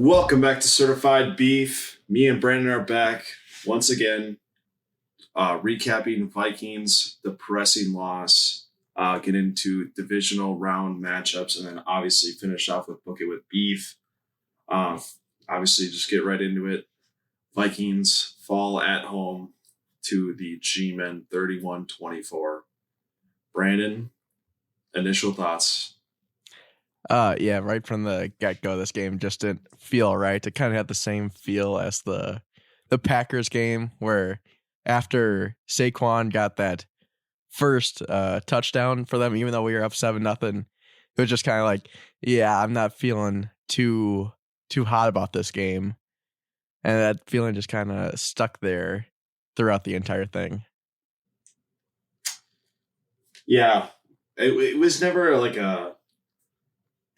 Welcome back to Certified Beef. Me and Brandon are back once again, recapping Vikings depressing loss, get into divisional round matchups, and then obviously finish off with Book It with Beef. Obviously, just get right into it. Vikings fall at home to the G-Men 31-24. Brandon, initial thoughts? Yeah, right from the get-go, this game just didn't feel right. It kind of had the same feel as the Packers game, where after Saquon got that first touchdown for them, even though we were up 7-0, it was just kind of like, yeah, I'm not feeling too hot about this game. And that feeling just kind of stuck there throughout the entire thing. Yeah, it was never like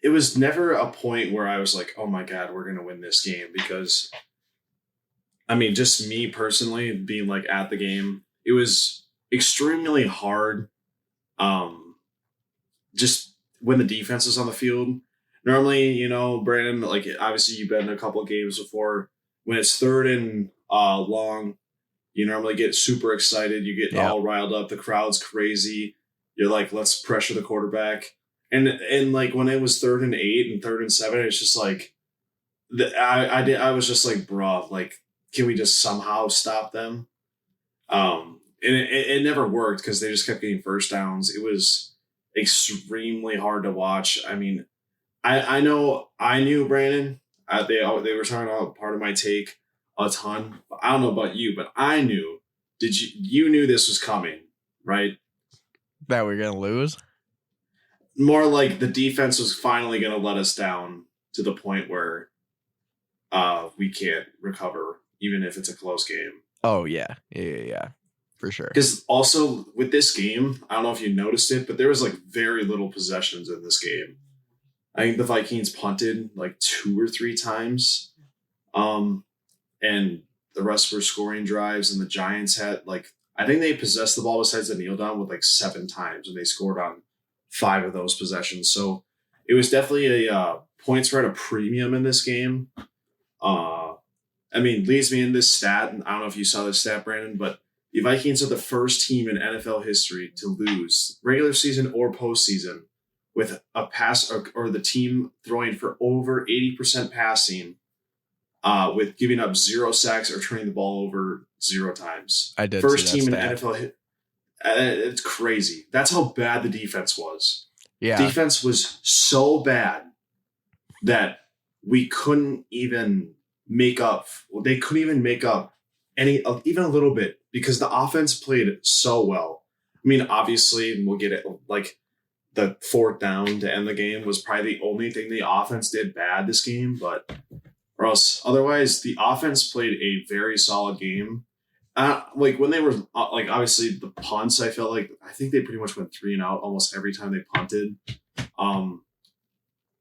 it was never a point where I was like, oh my God, we're going to win this game. Because, I mean, just me personally being like at the game, it was extremely hard. Just when the defense is on the field. Normally, you know, Brandon, like obviously you've been in a couple of games before. When it's third and long, you normally get super excited. You get all riled up. The crowd's crazy. You're like, let's pressure the quarterback. And like when it was 3rd and 8 and 3rd and 7, it's just like I was just like, bro, like, can we just somehow stop them? And it never worked because they just kept getting first downs. It was extremely hard to watch. I mean, I knew Brandon. They were talking about part of my take a ton. I don't know about you, but I knew. You knew this was coming, right? That we're gonna lose? More like the defense was finally going to let us down to the point where we can't recover, even if it's a close game. Oh, yeah, for sure. Because also with this game, I don't know if you noticed it, but there was like very little possessions in this game. I think the Vikings punted like 2 or 3 times, and the rest were scoring drives, and the Giants had like, I think they possessed the ball besides the kneel down with like 7 times, and they scored on 5 of those possessions. So it was definitely a point spread, a premium in this game. I mean, leads me in this stat, and I don't know if you saw this stat, Brandon, but the Vikings are the first team in NFL history to lose regular season or postseason with a pass or the team throwing for over 80% passing, with giving up 0 sacks or turning the ball over 0 times. I did. First team in NFL. It's crazy. That's how bad the defense was. Yeah. Defense was so bad that we couldn't even make up. They couldn't even make up even a little bit because the offense played so well. I mean, obviously, we'll get it. Like the 4th down to end the game was probably the only thing the offense did bad this game, but or else otherwise the offense played a very solid game. Like when they were like obviously the punts, I think they pretty much went 3 and out almost every time they punted.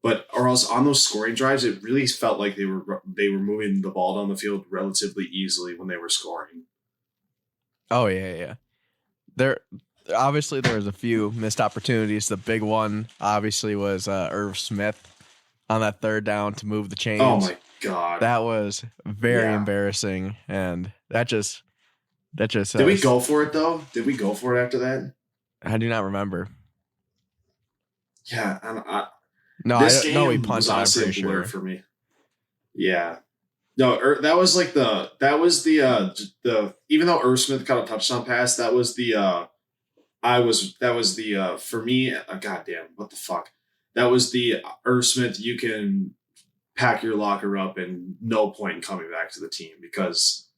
But or else on those scoring drives, it really felt like they were moving the ball down the field relatively easily when they were scoring. Oh yeah. There was a few missed opportunities. The big one obviously was Irv Smith on that 3rd down to move the chains. Oh my God, that was very embarrassing, and that just. Did we go for it though? Did we go for it after that? I do not remember. Yeah, no, we punted. I'm pretty sure for me. Yeah, no, that was the even though Irv Smith got a touchdown pass, that was the for me. Goddamn, what the fuck? That was the Irv Smith. You can pack your locker up and no point in coming back to the team because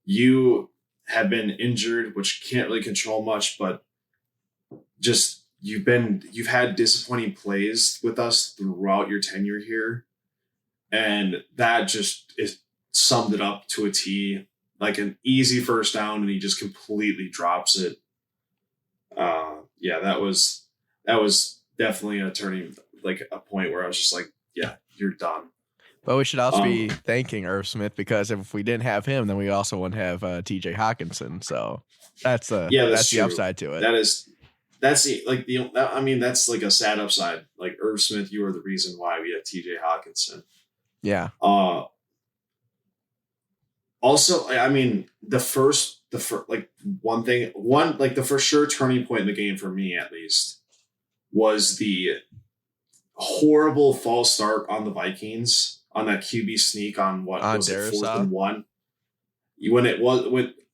you have been injured, which you can't really control much, but just you've had disappointing plays with us throughout your tenure here. And that just summed it up to a T, like an easy first down, and he just completely drops it. That was definitely a turning, like a point where I was just like, yeah, you're done. But we should also be thanking Irv Smith because if we didn't have him, then we also wouldn't have T.J. Hawkinson. So that's the upside to it. That's like a sad upside. Like Irv Smith, you are the reason why we have T.J. Hawkinson. Yeah. Also, I mean, the first like the for sure turning point in the game for me, at least, was the horrible false start on the Vikings on that QB sneak on what On was it, Darrisaw? 4th and 1,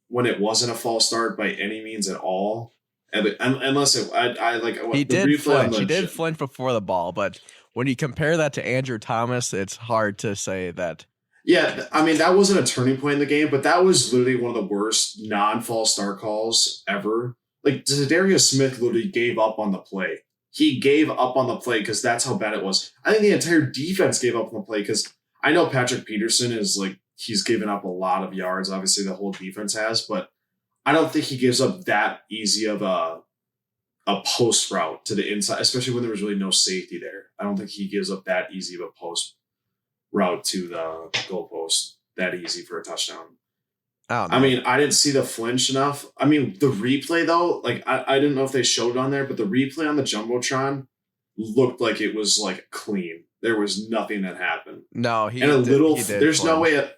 when it wasn't a false start by any means at all. Unless I like He the did replay on flinch. the He did flinch before the ball, but when you compare that to Andrew Thomas, it's hard to say that. Yeah, I mean, that wasn't a turning point in the game, but that was literally one of the worst non-false start calls ever. Like, Zadarius Smith literally gave up on the play. He gave up on the play because that's how bad it was. I think the entire defense gave up on the play because I know Patrick Peterson is like, he's given up a lot of yards. Obviously, the whole defense has, but I don't think he gives up that easy of a post route to the inside, especially when there was really no safety there. I don't think he gives up that easy of a post route to the goalpost that easy for a touchdown. I mean, I didn't see the flinch enough. I mean, the replay though, like I didn't know if they showed it on there, but the replay on the Jumbotron looked like it was like clean. There was nothing that happened. No, he did there's flinch. No way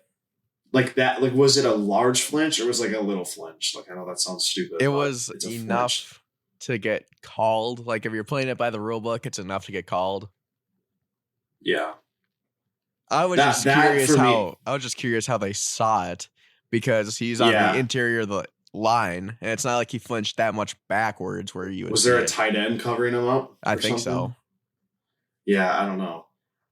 like that. Like, was it a large flinch or was it like a little flinch? Like, I know that sounds stupid. It was enough to get called. Like, if you're playing it by the rule book, it's enough to get called. Yeah. I was just curious how they saw it because he's on the interior of the line, and it's not like he flinched that much backwards where you would. Was there a tight end covering him up? I think so. Yeah, I don't know.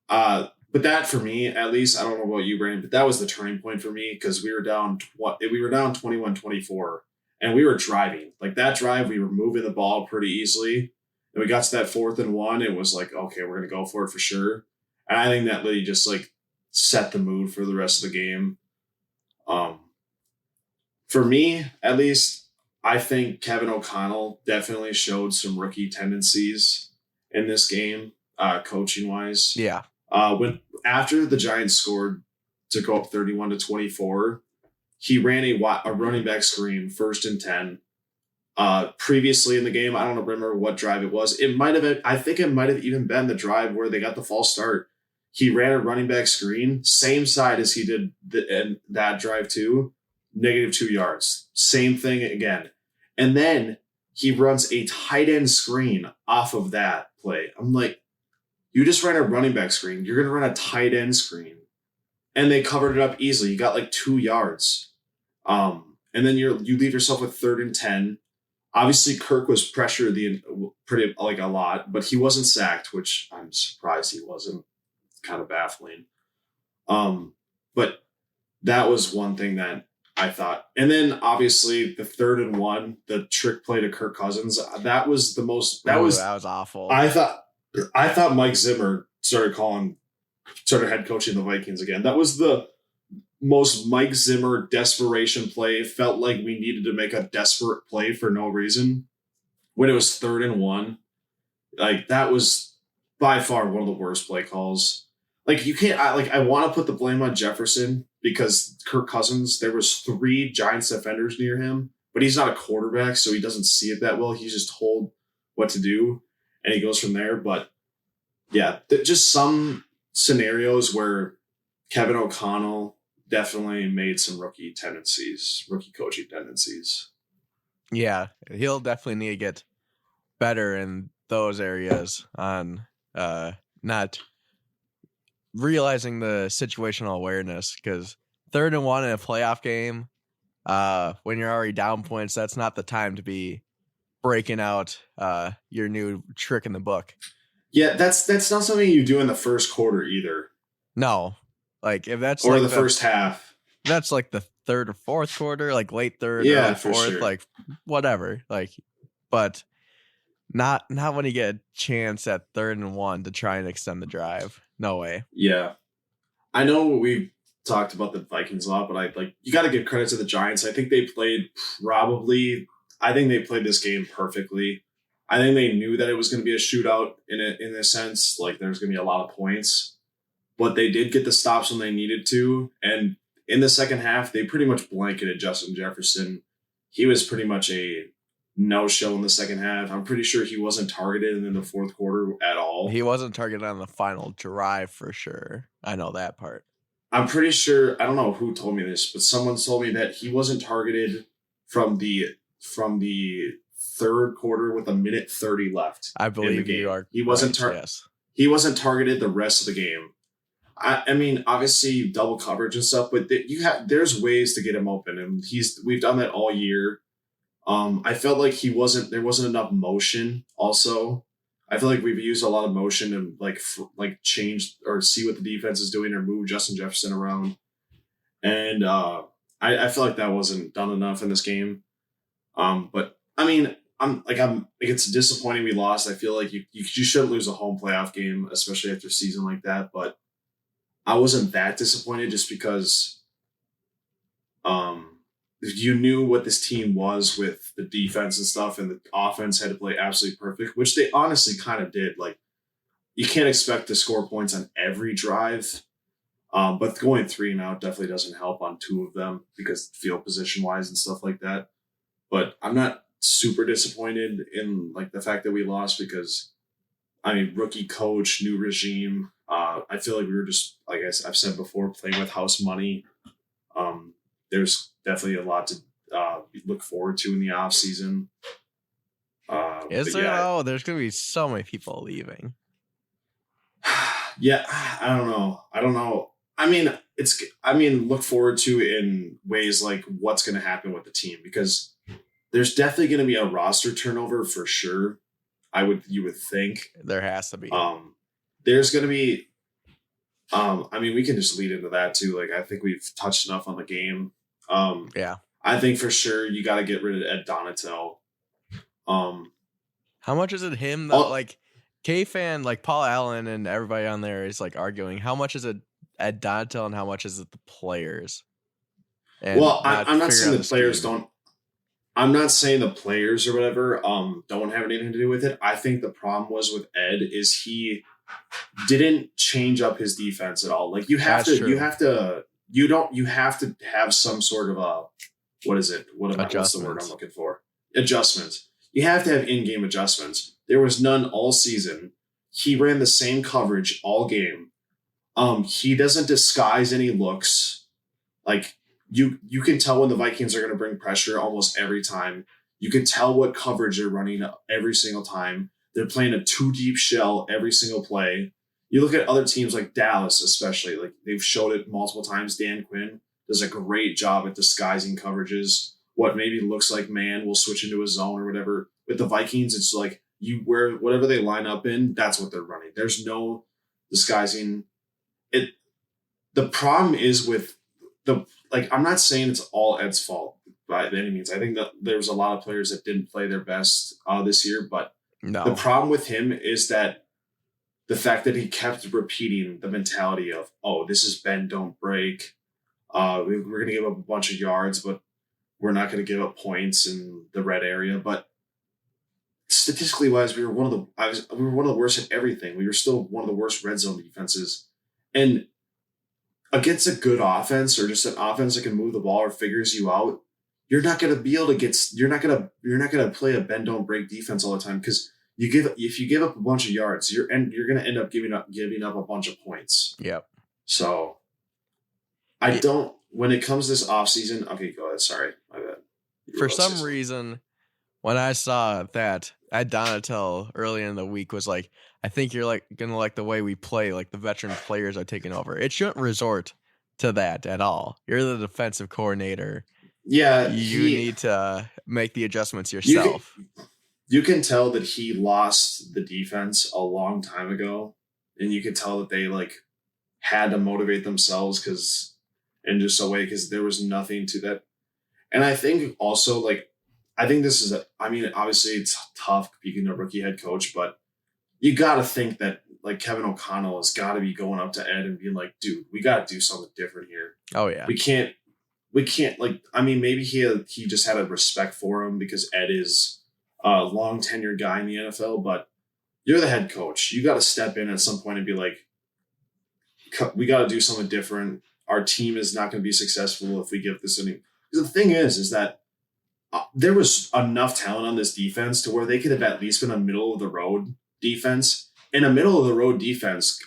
But that, for me, at least, I don't know about you, Brandon, but that was the turning point for me because we were down 21-24, and we were driving. Like, that drive, we were moving the ball pretty easily. And we got to that 4th and 1, it was like, okay, we're going to go for it for sure. And I think that really just like set the mood for the rest of the game. For me, at least, I think Kevin O'Connell definitely showed some rookie tendencies in this game, coaching wise. Yeah. After the Giants scored to go up 31-24, he ran a running back screen 1st and 10. Previously in the game, I don't remember what drive it was. It might have been, I think it might have even been the drive where they got the false start. He ran a running back screen, same side as he did in that drive too, -2 yards. Same thing again. And then he runs a tight end screen off of that play. I'm like, you just ran a running back screen. You're going to run a tight end screen. And they covered it up easily. You got like 2 yards. And then you leave yourself with 3rd and 10. Obviously, Kirk was pressured pretty like a lot, but he wasn't sacked, which I'm surprised he wasn't. Kind of baffling. But that was one thing that I thought. And then obviously the 3rd and 1, the trick play to Kirk Cousins, that was the most that was awful. I thought Mike Zimmer started head coaching the Vikings again. That was the most Mike Zimmer desperation play. It felt like we needed to make a desperate play for no reason. When it was 3rd and 1, like that was by far one of the worst play calls. Like, you can't, I want to put the blame on Jefferson because Kirk Cousins, there was 3 Giants defenders near him, but he's not a quarterback, so he doesn't see it that well. He's just told what to do, and he goes from there. But yeah, just some scenarios where Kevin O'Connell definitely made some rookie coaching tendencies. Yeah, he'll definitely need to get better in those areas on not realizing the situational awareness, because 3rd and 1 in a playoff game, when you're already down points, that's not the time to be breaking out your new trick in the book. Yeah, that's not something you do in the first quarter either. No, like if that's or like the first half. That's like the 3rd or 4th quarter, like late 3rd, yeah, early 4th, sure. like whatever. Like, but not when you get a chance at 3rd and 1 to try and extend the drive. No way. Yeah. I know we talked about the Vikings a lot, but you got to give credit to the Giants. I think they played this game perfectly. I think they knew that it was going to be a shootout in a sense, like there's going to be a lot of points, but they did get the stops when they needed to. And in the second half, they pretty much blanketed Justin Jefferson. He was pretty much a no-show in the second half. I'm pretty sure he wasn't targeted in the fourth quarter at all. He wasn't targeted on the final drive for sure. I know that part. I'm pretty sure, I don't know who told me this, but someone told me that he wasn't targeted from the third quarter with 1:30 left. I believe in the game. you are. He wasn't yes. He wasn't targeted the rest of the game. I mean, obviously double coverage and stuff, but there's ways to get him open, and we've done that all year. I felt like there wasn't enough motion. Also, I feel like we've used a lot of motion and like change or see what the defense is doing or move Justin Jefferson around, and I feel like that wasn't done enough in this game. But I mean, it's disappointing we lost. I feel like you shouldn't lose a home playoff game, especially after a season like that. But I wasn't that disappointed just because you knew what this team was with the defense and stuff, and the offense had to play absolutely perfect, which they honestly kind of did. Like, you can't expect to score points on every drive, but going 3-and-out definitely doesn't help on two of them because field position wise and stuff like that. But I'm not super disappointed in like the fact that we lost because, I mean, rookie coach, new regime. I feel like we were just, like I've said before, playing with house money. There's definitely a lot to look forward to in the offseason. Is there? Yeah, oh, there's going to be so many people leaving. Yeah, I don't know. I mean, look forward to in ways like what's going to happen with the team, because there's definitely going to be a roster turnover for sure. You would think there has to be. There's going to be. I mean, we can just lead into that too. Like, I think we've touched enough on the game. Yeah. I think for sure you got to get rid of Ed Donatel. How much is it him that like K-Fan, like Paul Allen and everybody on there is like arguing how much is it Ed Donatel and how much is it the players? And well, I'm not saying the players don't. I'm not saying the players or whatever don't have anything to do with it. I think the problem was with Ed is he didn't change up his defense at all. Like, you have to have some sort of a, what's the word I'm looking for? Adjustments. You have to have in-game adjustments. There was none all season. He ran the same coverage all game. He doesn't disguise any looks. Like, you can tell when the Vikings are going to bring pressure almost every time. You can tell what coverage they're running every single time. They're playing a 2-deep shell every single play. You look at other teams like Dallas, especially, like they've showed it multiple times. Dan Quinn does a great job at disguising coverages. What maybe looks like man will switch into a zone or whatever. With the Vikings, it's like whatever they line up in, that's what they're running. There's no disguising it. The problem is with I'm not saying it's all Ed's fault by any means. I think that there's a lot of players that didn't play their best this year, but the problem with him is that the fact that he kept repeating the mentality of, oh, this is bend, don't break. We're going to give up a bunch of yards, but we're not going to give up points in the red area. But statistically wise, we were one of the worst at everything. We were still one of the worst red zone defenses. And against a good offense, or just an offense that can move the ball or figures you out, you're not going to be able to you're not going to play a bend don't break defense all the time, because if you give up a bunch of yards, you're going to end up giving up a bunch of points. Yep. So when it comes to this offseason, okay, go ahead. Sorry, my bad. For some reason, when I saw that Ed Donatel early in the week was like, I think you're like gonna like the way we play, like the veteran players are taking over. It shouldn't resort to that at all. You're the defensive coordinator. Yeah, you need to make the adjustments yourself. You can tell that he lost the defense a long time ago, and you can tell that they had to motivate themselves because there was nothing to that. And I think also this is obviously it's tough being a rookie head coach, but you got to think that Kevin O'Connell has got to be going up to Ed and being like, dude, we got to do something different here. Oh yeah. We can't maybe he just had a respect for him because Ed is a long tenured guy in the NFL, but you're the head coach. You got to step in at some point and be like, we got to do something different. Our team is not going to be successful if we give this any. Because the thing is that there was enough talent on this defense to where they could have at least been a middle of the road defense. And a middle of the road defense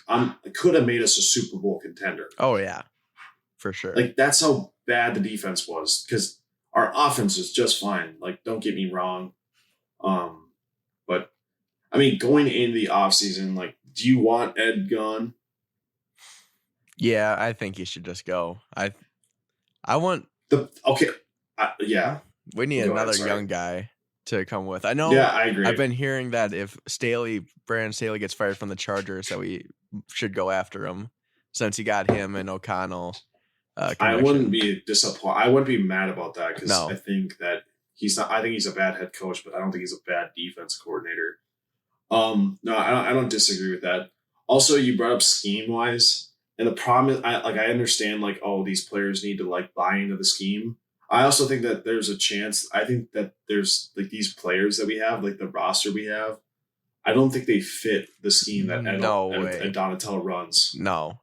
could have made us a Super Bowl contender. Oh yeah, for sure. Like that's how bad the defense was, because our offense is just fine. Like, don't get me wrong. But I mean, going into the offseason, like, do you want Ed gone? Yeah, I think he should just go. I want yeah. We need another young guy to come with. I know. Yeah, I agree. I've been hearing that if Brandon Staley gets fired from the Chargers, that we should go after him, since he got him and O'Connell. I wouldn't be disappointed. I wouldn't be mad about that, because No. I think that he's not. I think he's a bad head coach, but I don't think he's a bad defense coordinator. No, I don't disagree with that. Also, you brought up scheme wise, and the problem is, I understand, like, oh, these players need to like buy into the scheme. I also think that there's a chance. I think that there's like these players that we have, like the roster we have. I don't think they fit the scheme that Donatello runs. No,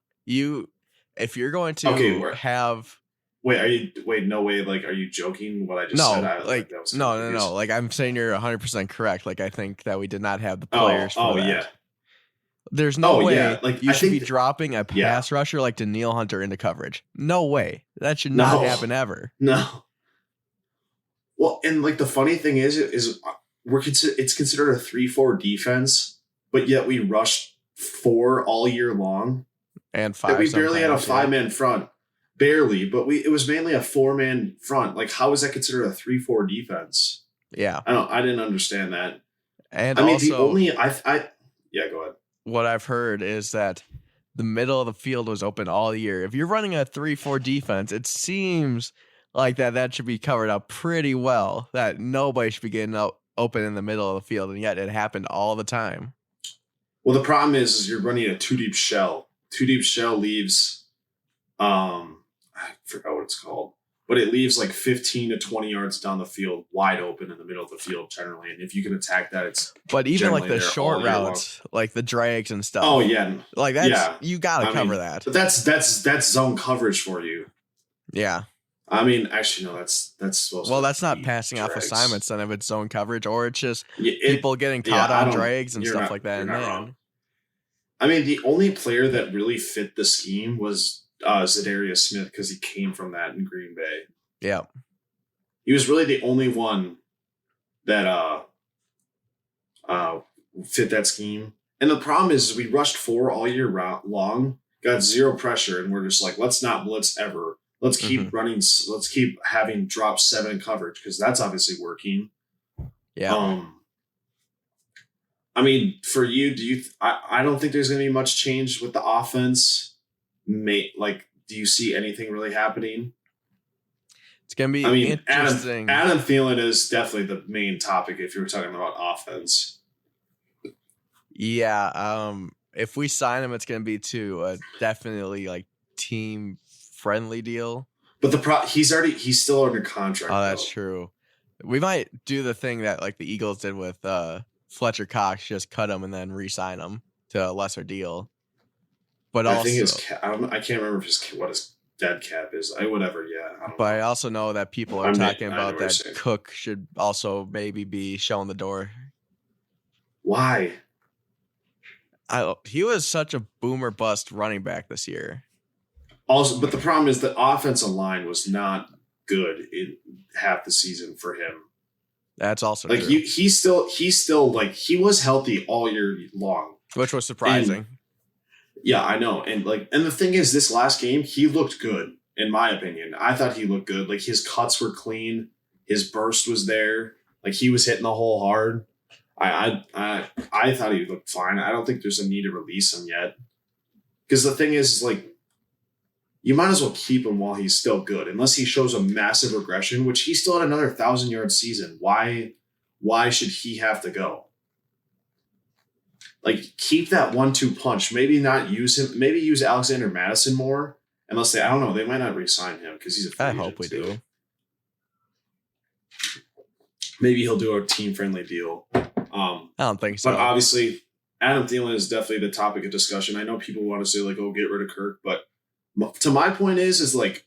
if you're going to have. No way. Like, are you joking? What I just said? No. Like, I'm saying you're 100% correct. Like, I think that we did not have the players for that. Yeah. There's no way like, you should be dropping a pass rusher like Danielle Hunter into coverage. No way. That should not happen ever. No. Well, and like the funny thing is it's considered a 3-4 defense, but yet we rushed 4 all year long. And 5. We barely had a 5-man front. Barely, but it was mainly a 4-man front. Like, how is that considered a 3-4 defense? Yeah. I didn't understand that. And I mean, also, the only go ahead. What I've heard is that the middle of the field was open all year. If you're running a 3-4 defense, it seems like that should be covered up pretty well, that nobody should be getting open in the middle of the field, and yet it happened all the time. Well, the problem is you're running a 2-deep shell. 2-deep shell leaves, I forgot what it's called, but it leaves like 15 to 20 yards down the field, wide open in the middle of the field generally. And if you can attack that, it's. But even like the short routes, like the drags and stuff. Oh yeah, like you gotta cover that. But that's zone coverage for you. Yeah. I mean, actually, no, that's supposed. Well, that's not passing off assignments then, if it's zone coverage, or it's just people getting caught on drags and stuff like that. I mean, the only player that really fit the scheme was Zadarius Smith, because he came from that in Green Bay. Yeah, he was really the only one that fit that scheme. And the problem is we rushed 4 all year long, got 0 pressure, and we're just like, let's not blitz ever. Let's keep running. Let's keep having drop 7 coverage, because that's obviously working. Yeah. I mean, for you, I don't think there's going to be much change with the offense. Like, do you see anything really happening? It's going to be interesting. Adam Thielen is definitely the main topic if you're talking about offense. Yeah. If we sign him, it's going to be to a definitely like team friendly deal. But he's still under contract. Oh, that's true. We might do the thing that like the Eagles did with Fletcher Cox, just cut him and then re-sign him to a lesser deal. But I think I can't remember what his dead cap is. I don't know. I also know that people are talking about that Cook should also maybe be showing the door. Why? He was such a boomer bust running back this year. Also, but the problem is the offensive line was not good in half the season for him. That's also like true. He's still like, he was healthy all year long, which was surprising. Yeah, I know. And the thing is, this last game, he looked good, in my opinion. I thought he looked good. Like, his cuts were clean. His burst was there. Like, he was hitting the hole hard. I thought he looked fine. I don't think there's a need to release him yet. Because the thing is, like, you might as well keep him while he's still good, unless he shows a massive regression, which he still had another 1,000-yard season. Why should he have to go? Like, keep that 1-2 punch. Maybe not use him. Maybe use Alexander Madison more. Unless I don't know. They might not re-sign him because he's a free agent. I hope we do. Maybe he'll do a team-friendly deal. I don't think so. But obviously, Adam Thielen is definitely the topic of discussion. I know people want to say, like, oh, get rid of Kirk. But to my point is like,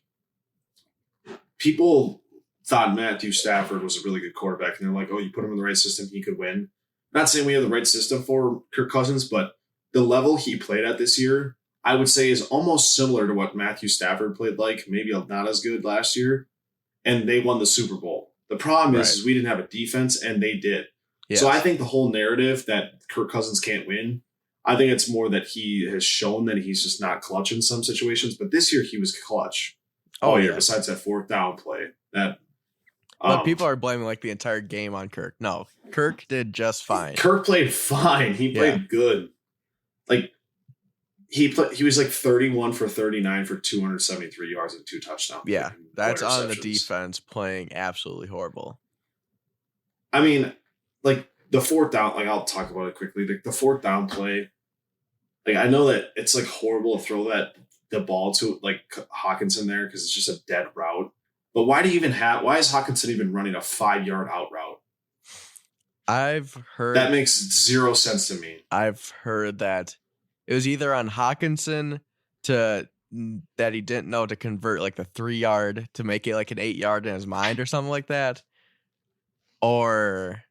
people thought Matthew Stafford was a really good quarterback, and they're like, oh, you put him in the right system, he could win. Not saying we have the right system for Kirk Cousins, but the level he played at this year, I would say, is almost similar to what Matthew Stafford played like, maybe not as good last year, and they won the Super Bowl. The problem is we didn't have a defense, and they did. Yes. So I think the whole narrative that Kirk Cousins can't win, I think it's more that he has shown that he's just not clutch in some situations. But this year he was clutch. Oh yeah. Besides that 4th down play, but people are blaming like the entire game on Kirk. No, Kirk did just fine. Kirk played fine. He played good. Like he was like 31 for 39 for 273 yards and 2 touchdowns. Yeah, that's on the defense playing absolutely horrible. I mean, like the 4th down, like I'll talk about it quickly. Like the 4th down play, like I know that it's like horrible to throw the ball to like Hawkinson there because it's just a dead route. But why is Hawkinson even running a 5-yard out route? I've heard that makes 0 sense to me. I've heard that it was either on Hawkinson that he didn't know to convert like the 3-yard to make it like an 8-yard in his mind or something like that. Or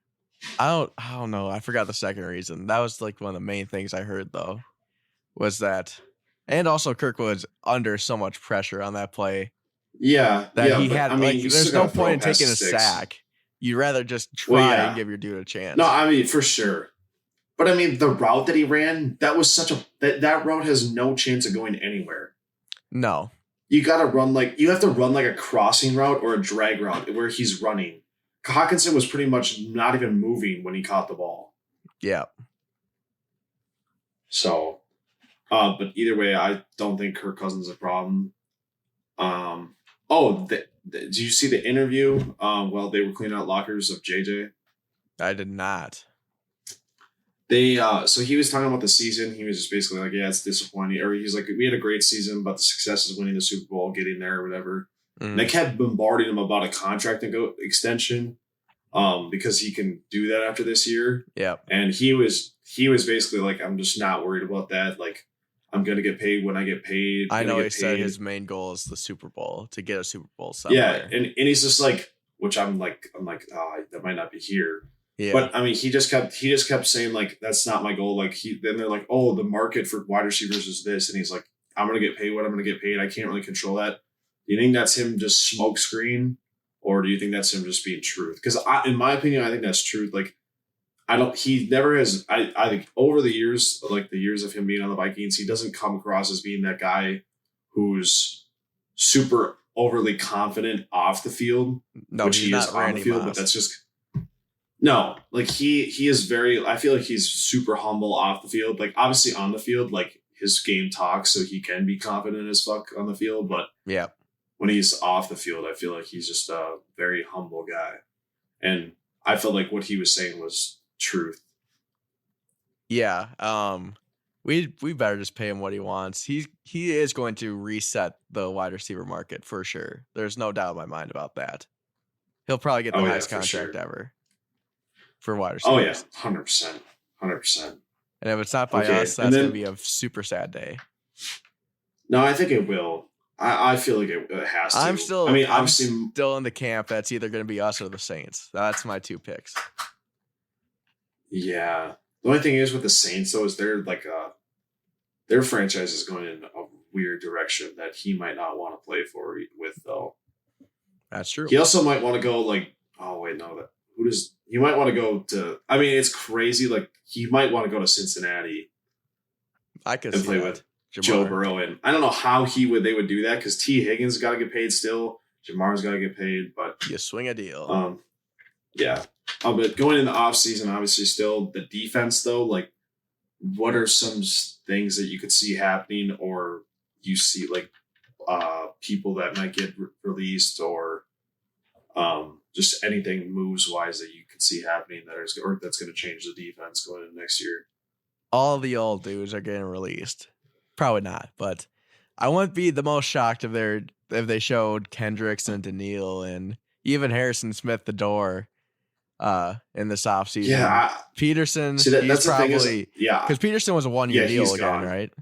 I don't know. I forgot the second reason. That was like one of the main things I heard though, was that, and also Kirk was under so much pressure on that play. Yeah, that he had. There's no point in taking a sack. You'd rather just try and give your dude a chance. No, I mean for sure. But I mean the route that he ran, that was that route has no chance of going anywhere. No, you have to run like a crossing route or a drag route where he's running. Hawkinson was pretty much not even moving when he caught the ball. Yeah. So, but either way, I don't think Kirk Cousins is a problem. Did you see the interview while they were cleaning out lockers of JJ? I did not. So he was talking about the season. He was just basically like, yeah, it's disappointing. Or he's like, we had a great season, but the success is winning the Super Bowl, getting there or whatever. And they kept bombarding him about a contract extension because he can do that after this year. Yeah. And he was basically like, I'm just not worried about that. Like, I'm going to get paid when I get paid. I know he said his main goal is the Super Bowl, to get a Super Bowl somewhere. Yeah, and he's just like, which I'm like, that might not be here. Yeah. But I mean, he just kept saying like, that's not my goal. Like then they're like, oh, the market for wide receivers is this, and he's like, I'm going to get paid what I'm going to get paid. I can't really control that. Do you think that's him just smoke screen, or do you think that's him just being truth? Because in my opinion, I think that's truth. Like, he never has. I think over the years, like the years of him being on the Vikings, he doesn't come across as being that guy who's super overly confident off the field, which he is on the field. But that's just no. Like he is very. I feel like he's super humble off the field. Like obviously on the field, like his game talks, so he can be confident as fuck on the field. But yeah, when he's off the field, I feel like he's just a very humble guy, and I felt like what he was saying was truth. Yeah. We better just pay him what he wants. He is going to reset the wide receiver market for sure. There's no doubt in my mind about that. He'll probably get the highest contract ever for wide receivers. Oh yeah, 100%. And if it's not by us, that's going to be a super sad day. No, I think it will. I feel like it has to. I'm still in the camp that's either going to be us or the Saints. That's my 2 picks. Yeah. The only thing is with the Saints, though, is they're like their franchise is going in a weird direction that he might not want to play with, though. That's true. He also might want to go he might want to go to, I mean, it's crazy. Like, he might want to go to Cincinnati. I could play with Joe Burrow. And I don't know how they would do that because T. Higgins got to get paid still. Jamar's got to get paid, but you swing a deal. Yeah. But going in the offseason, obviously still the defense, though, like what are some things that you could see happening or you see like people that might get released or just anything moves-wise that you could see happening that's going to change the defense going into next year? All the old dudes are getting released. Probably not, but I wouldn't be the most shocked if they showed Kendricks and Daniil and even Harrison Smith the door in this offseason. Yeah. Peterson, that's probably, the thing is, yeah. Because Peterson was a 1-year deal again, gone. Right?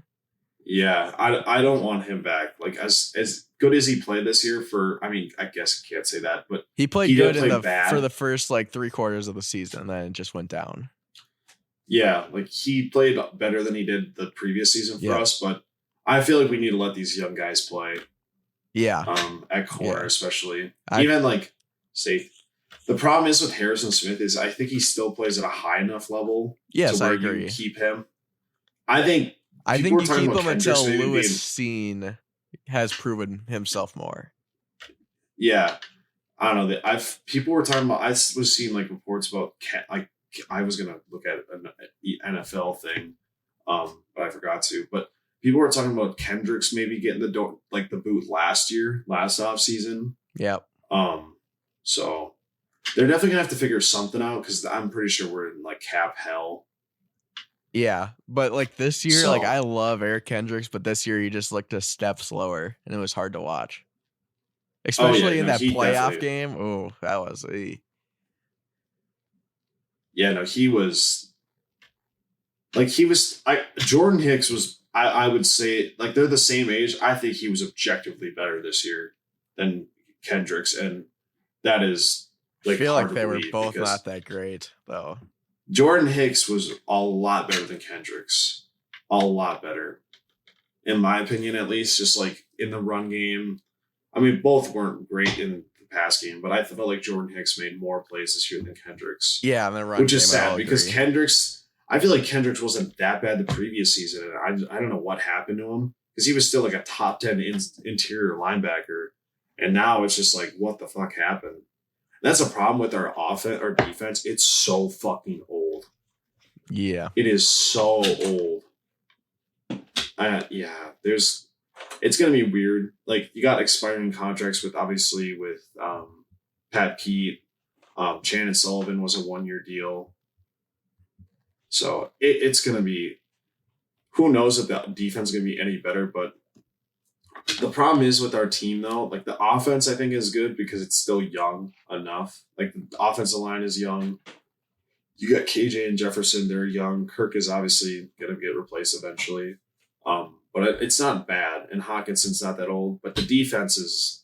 Yeah, I don't want him back. Like as good as he played this year I guess I can't say that, but He played he good didn't play for bad. the first like 3/4 of the season, and then it just went down. Yeah, like he played better than he did the previous season for Yeah. us, but I feel like we need to let these young guys play. Yeah. At corner, Yeah. especially. Even like say the problem is with Harrison Smith is I think he still plays at a high enough level Yes, to where I agree. you keep him. I think you keep him Kendricks until Lewis Seen has proven himself more. Yeah. I don't know that people were talking about. I was seeing like reports about like I was gonna look at an NFL thing, but I forgot to. But people were talking about Kendricks maybe getting the boot last off season. Yep. So they're definitely gonna have to figure something out because I'm pretty sure we're in like cap hell. Yeah, but like this year, like I love Eric Kendricks, but this year he just looked a step slower, and it was hard to watch. Especially in that playoff game. Oh, that was Yeah, no, he was Jordan Hicks was I would say like they're the same age. I think he was objectively better this year than Kendricks, and that is like I feel like they were both not that great though. Jordan Hicks was a lot better than Kendricks. A lot better. In my opinion, at least, just like in the run game. I mean, both weren't great in the pass game, but I felt like Jordan Hicks made more plays this year than Kendricks. Yeah, in the run game. Which is sad because Kendricks, I feel like Kendricks wasn't that bad the previous season. And I don't know what happened to him because he was still like a top 10 interior linebacker. And now it's just like, what the fuck happened? And that's a problem with our defense. It's so fucking old. Yeah. It is so old. It's going to be weird. Like you got expiring contracts with Pat Pete. Shannon Sullivan was a 1-year deal. So it's going to be, who knows if the defense is going to be any better, but the problem is with our team though, like the offense I think is good because it's still young enough. Like the offensive line is young. You got KJ and Jefferson, they're young. Kirk is obviously going to get replaced eventually. But it's not bad, and Hawkinson's not that old. But the defense is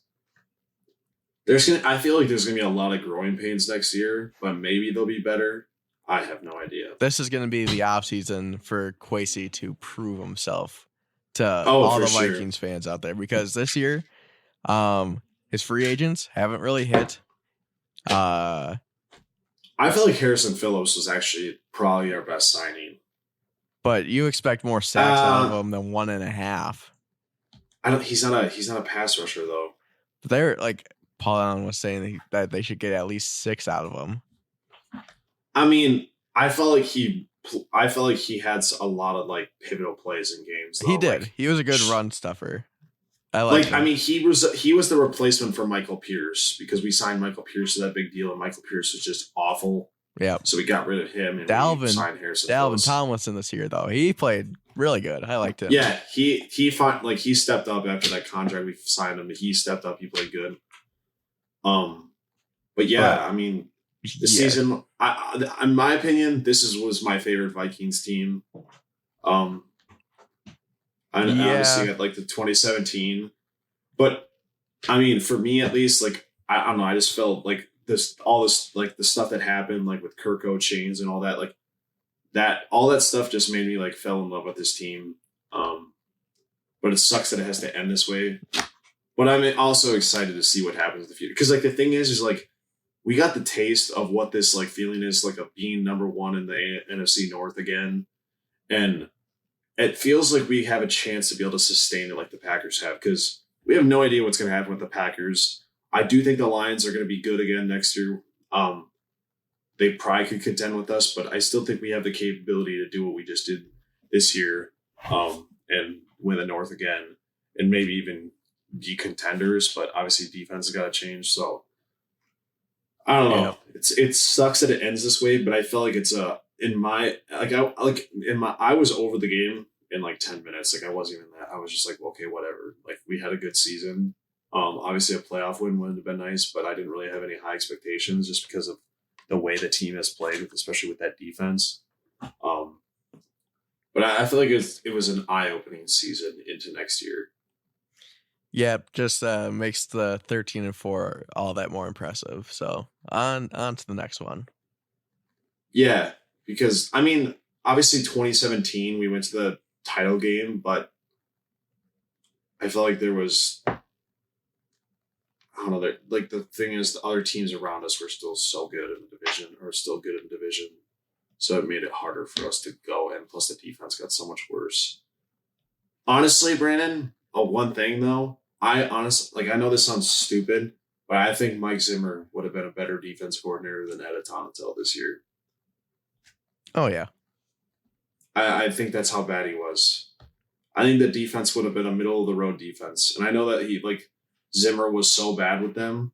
I feel like there's gonna be a lot of growing pains next year, but maybe they'll be better. I have no idea. This is gonna be the offseason for Kwesi to prove himself to all the Vikings fans out there because this year, his free agents haven't really hit. I feel like Harrison Phillips was actually probably our best signing. But you expect more sacks out of him than 1.5. He's not a pass rusher though. But they're like Paul Allen was saying that they should get at least 6 out of him. I mean, I felt like he had a lot of like pivotal plays in games. Though. He did. Like, he was a good run stuffer. I mean, he was the replacement for Michael Pierce because we signed Michael Pierce to that big deal, and Michael Pierce was just awful. Yeah. So we got rid of him and we signed Harrison. Dalvin Tomlinson this year though, he played really good. I liked him. Yeah, he stepped up after that contract we signed him. He stepped up. He played good. But yeah, I mean, this season, in my opinion, was my favorite Vikings team. I obviously got like the 2017, but I mean, for me at least, like I don't know, I just felt like all this like the stuff that happened like with Kirko chains and all that, like all that stuff just made me like fell in love with this team. But it sucks that it has to end this way. But I'm also excited to see what happens in the future because like the thing is like we got the taste of what this like feeling is like of being number 1 in the NFC North again, and it feels like we have a chance to be able to sustain it like the Packers have because we have no idea what's going to happen with the Packers. I do think the Lions are going to be good again next year. They probably could contend with us, but I still think we have the capability to do what we just did this year and win the North again and maybe even be contenders. But obviously defense has got to change. So I don't know. It sucks that it ends this way, but I felt like it's I was over the game in like 10 minutes. Like I wasn't even that. I was just like, okay, whatever. Like we had a good season. Obviously a playoff win would have been nice, but I didn't really have any high expectations just because of the way the team has played, especially with that defense. But But I feel like it was an eye-opening season into next year. Yeah, just makes the 13-4 all that more impressive. So on to the next one. Yeah, because I mean, obviously 2017 we went to the title game, but I felt like there was, I don't know, like the thing is the other teams around us were still so good in the division, or still good in the division. So it made it harder for us to go, and plus the defense got so much worse. Honestly, Brandon, one thing though, I know this sounds stupid, but I think Mike Zimmer would have been a better defense coordinator than Ed Donatel this year. Oh yeah. I think that's how bad he was. I think the defense would have been a middle of the road defense. And I know that Zimmer was so bad with them.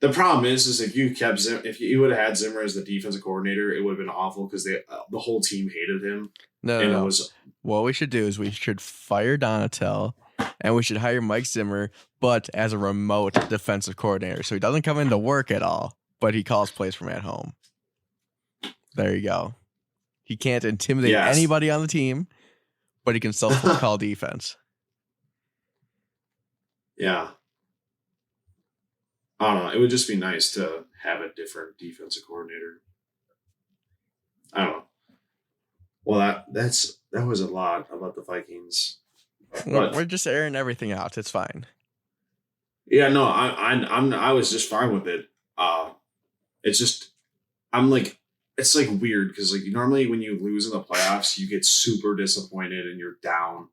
The problem is if you kept if you would have had Zimmer as the defensive coordinator, it would have been awful because the whole team hated him. No. What we should do is we should fire Donatel and we should hire Mike Zimmer, but as a remote defensive coordinator. So he doesn't come into work at all, but he calls plays from at home. There you go. He can't intimidate anybody on the team, but he can still call defense. Yeah. I don't know. It would just be nice to have a different defensive coordinator. I don't know. Well, that was a lot about the Vikings. We're just airing everything out. It's fine. Yeah, no, I was just fine with it. It's just it's like weird because like normally when you lose in the playoffs, you get super disappointed and you're down.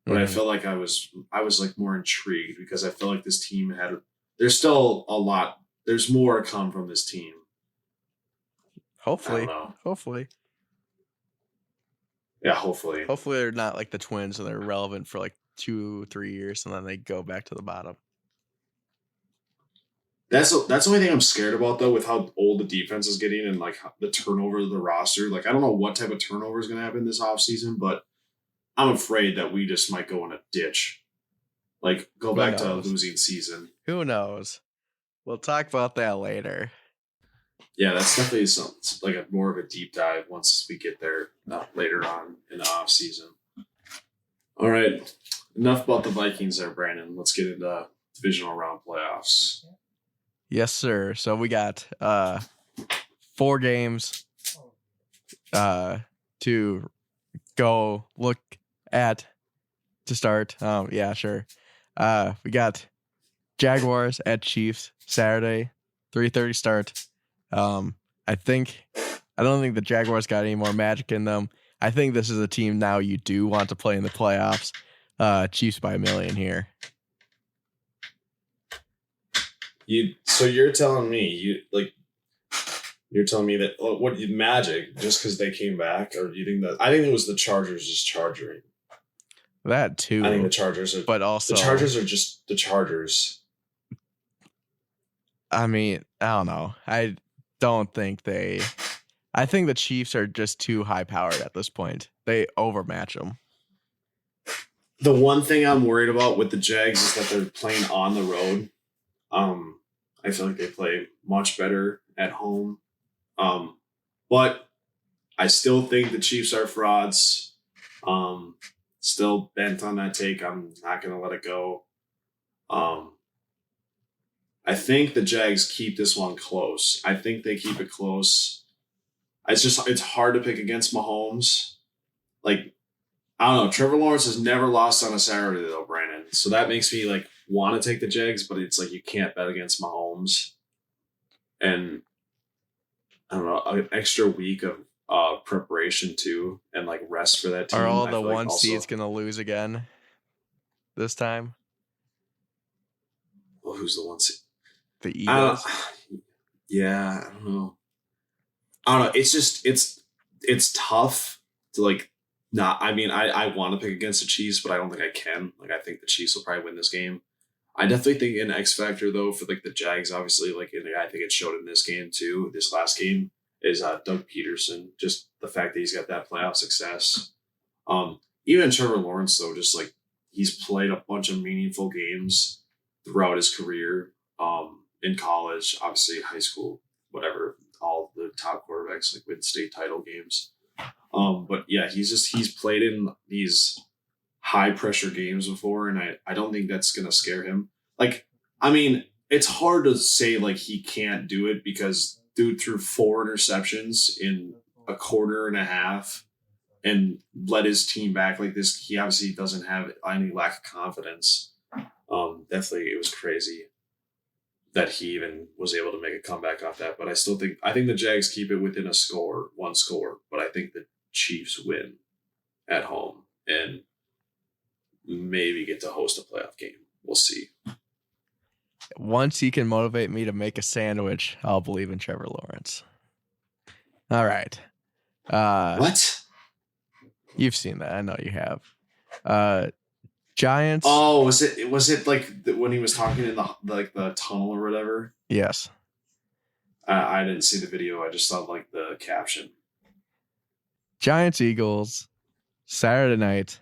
But I felt like I was like more intrigued because I feel like this team there's still a lot. There's more to come from this team. Hopefully. Yeah, hopefully. Hopefully they're not like the Twins and they're relevant for like 2-3 years and then they go back to the bottom. That's the only thing I'm scared about though, with how old the defense is getting and like the turnover of the roster. Like I don't know what type of turnover is going to happen this offseason, but I'm afraid that we just might go in a ditch. Like go back to a losing season. Who knows? We'll talk about that later. Yeah, that's definitely more of a deep dive once we get there later on in the off season. All right, enough about the Vikings there, Brandon. Let's get into divisional round playoffs. Yes, sir. So we got 4 games to go look at to start. Yeah, sure. We got Jaguars at Chiefs Saturday, 3:30 start. I don't think the Jaguars got any more magic in them. I think this is a team now you do want to play in the playoffs. Chiefs by 1 million here. You're telling me that what magic just because they came back, or do you think that? I think it was the Chargers just charging. That too. I think the Chargers are, but also the Chargers are just the Chargers. I mean, I don't know. I think the Chiefs are just too high powered at this point. They overmatch them. The one thing I'm worried about with the Jags is that they're playing on the road. I feel like they play much better at home. But I still think the Chiefs are frauds. Still bent on that take. I'm not going to let it go. I think the Jags keep this one close. I think they keep it close. It's hard to pick against Mahomes. Like, I don't know. Trevor Lawrence has never lost on a Saturday though, Brandon. So that makes me like want to take the Jags, but it's like you can't bet against Mahomes. And I don't know, an extra week of preparation too, and like rest for that team. Are all the one seeds gonna lose again this time? Well, who's the one seed? The Eagles. I don't know. It's just it's tough to like not. I mean, I want to pick against the Chiefs, but I don't think I can. Like, I think the Chiefs will probably win this game. I definitely think an X factor though for like the Jags, obviously, like I think it showed in this game too. This last game is Doug Peterson. Just the fact that he's got that playoff success. Even Trevor Lawrence though, just like he's played a bunch of meaningful games throughout his career. In college, obviously high school, whatever. All the top quarterbacks like win state title games. But yeah, he's played in these high pressure games before, and I don't think that's gonna scare him. Like, I mean, it's hard to say like he can't do it because dude threw 4 interceptions in a quarter and a half and led his team back like this. He obviously doesn't have any lack of confidence. Definitely, it was crazy that he even was able to make a comeback off that. But I think the Jags keep it within one score. But I think the Chiefs win at home and maybe get to host a playoff game. We'll see. Once he can motivate me to make a sandwich, I'll believe in Trevor Lawrence. All right. What? You've seen that. I know you have. Giants. Oh, was it like when he was talking in the tunnel or whatever? Yes. I didn't see the video. I just saw like the caption. Giants Eagles Saturday night.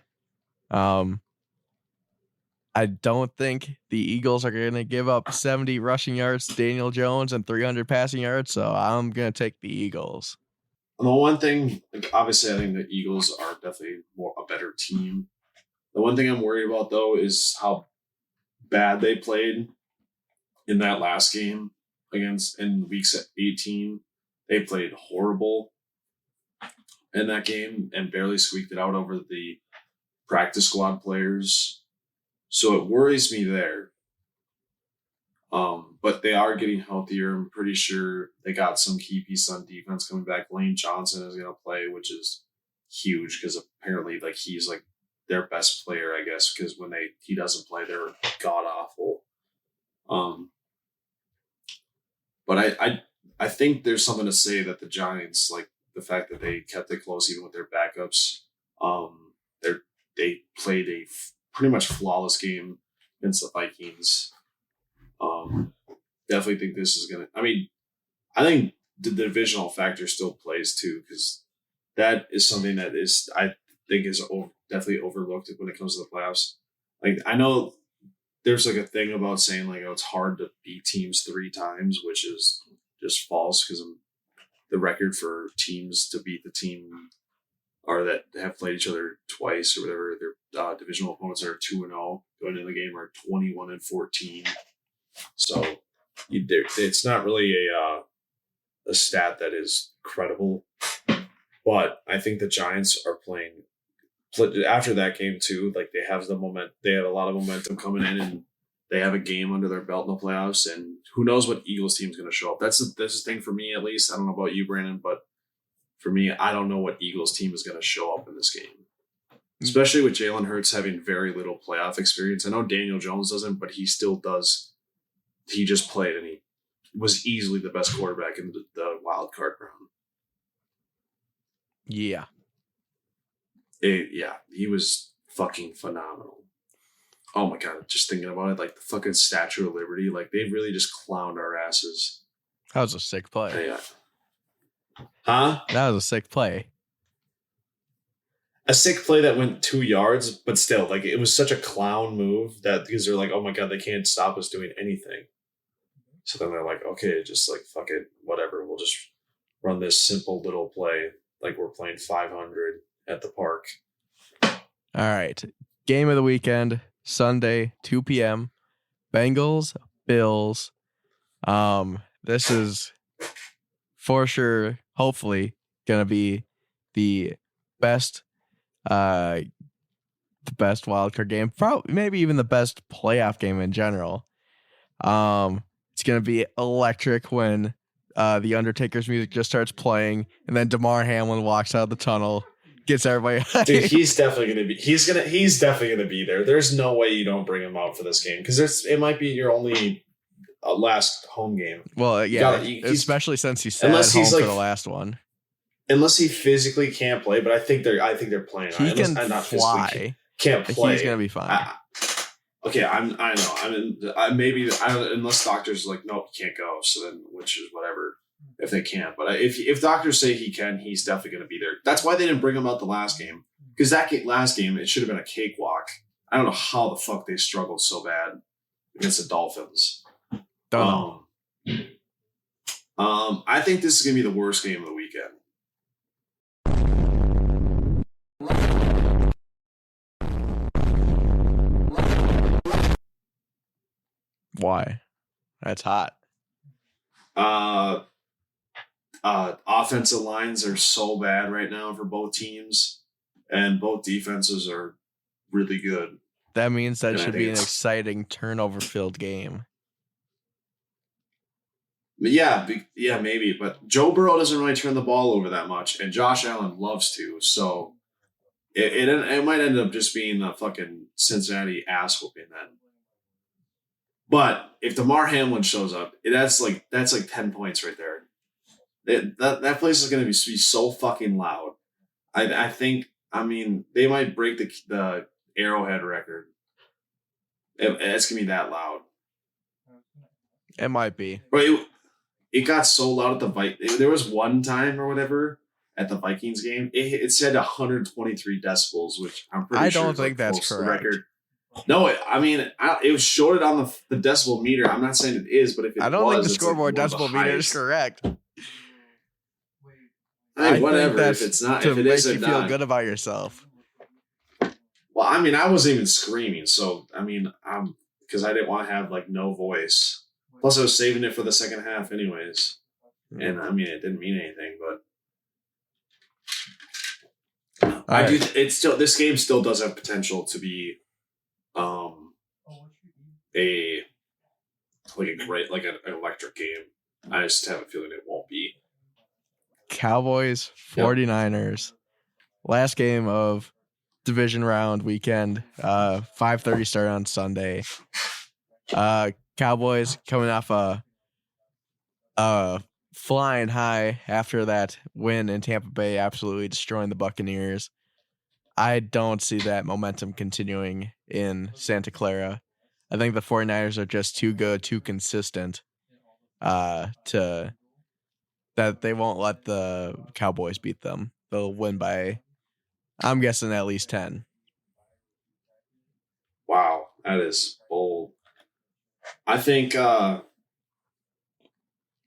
I don't think the Eagles are going to give up 70 rushing yards to Daniel Jones and 300 passing yards, so I'm going to take the Eagles. The one thing, like, obviously, I think the Eagles are definitely a better team. The one thing I'm worried about, though, is how bad they played in that last game in week 18. They played horrible in that game and barely squeaked it out over the practice squad players. So it worries me there. But they are getting healthier. I'm pretty sure they got some key pieces on defense coming back. Lane Johnson is going to play, which is huge because apparently like he's like their best player, I guess, because when he doesn't play, they're god awful. But I think there's something to say that the Giants, like the fact that they kept it close even with their backups, they played a pretty much flawless game against the Vikings. Definitely think this is gonna. I mean, I think the divisional factor still plays too because that is something that I think is definitely overlooked when it comes to the playoffs. Like I know there's like a thing about saying like it's hard to beat teams 3 times, which is just false because the record for teams to beat the team or that have played each other twice or whatever their divisional opponents are 2-0 going into the game are 21-14. So it's not really a stat that is credible, but I think the Giants are playing after that game too. Like they have they have a lot of momentum coming in, and they have a game under their belt in the playoffs. And who knows what Eagles team's going to show up? That's the thing for me, at least. I don't know about you, Brandon, but for me, I don't know what Eagles team is going to show up in this game, especially with Jalen Hurts having very little playoff experience. I know Daniel Jones doesn't, but he still does. He just played, and he was easily the best quarterback in the wild card round. Yeah. He was fucking phenomenal. Oh my God, just thinking about it, like the fucking Statue of Liberty, like they really just clowned our asses. That was a sick play. Yeah. Huh? That was a sick play. A sick play that went 2 yards, but still, like it was such a clown move that because they're like, oh my God, they can't stop us doing anything. So then they're like, okay, just like fuck it, whatever. We'll just run this simple little play like we're playing 500 at the park. All right. Game of the weekend, Sunday, 2 p.m. Bengals, Bills. This is for sure, hopefully, gonna be the best wildcard game. Probably maybe even the best playoff game in general. It's gonna be electric when the Undertaker's music just starts playing, and then Damar Hamlin walks out of the tunnel, gets everybody hyped. Dude, he's definitely gonna be. He's definitely gonna be there. There's no way you don't bring him out for this game because it might be your only last home game. Well, yeah, especially since he sat at home for the last one. Unless he physically can't play, but I think they're playing. He can fly. Can't play. He's gonna be fine. I know. Maybe unless doctors are like, nope, you can't go. So then, which is whatever. If they can't, but if doctors say he can, he's definitely going to be there. That's why they didn't bring him out the last game because last game it should have been a cakewalk. I don't know how the fuck they struggled so bad against the Dolphins. Don't know. I think this is going to be the worst game of the weekend. Why? That's hot. Offensive lines are so bad right now for both teams, and both defenses are really good. That means that should be an exciting turnover-filled game. Yeah, maybe. But Joe Burrow doesn't really turn the ball over that much, and Josh Allen loves to. So it might end up just being a fucking Cincinnati ass whooping then. But if DeMar Hamlin shows up, that's like 10 points right there. That place is going to be so fucking loud. I think. I mean, they might break the Arrowhead record. It's gonna be that loud. It might be. But it got so loud at the Vikings. There was one time or whatever at the Vikings game. It said 123 decibels, which I'm pretty sure. I don't think that's correct. Record. No, it showed it on the decibel meter. I'm not saying it is, but if I don't think the scoreboard decibel meter is correct. Hey, whatever. If it's not, if it is, it feel good about yourself. Well, I wasn't even screaming, so because I didn't want to have like no voice. Plus, I was saving it for the second half, anyways. And it didn't mean anything, but this game still does have potential to be, an electric game. I just have a feeling it won't be. Cowboys, 49ers. Yep. Last game of division round weekend. 5:30 start on Sunday. Cowboys coming off a flying high after that win in Tampa Bay, absolutely destroying the Buccaneers. I don't see that momentum continuing in Santa Clara. I think the 49ers are just too good, too consistent that they won't let the Cowboys beat them. They'll win by, I'm guessing, at least 10. Wow, that is bold. I think, I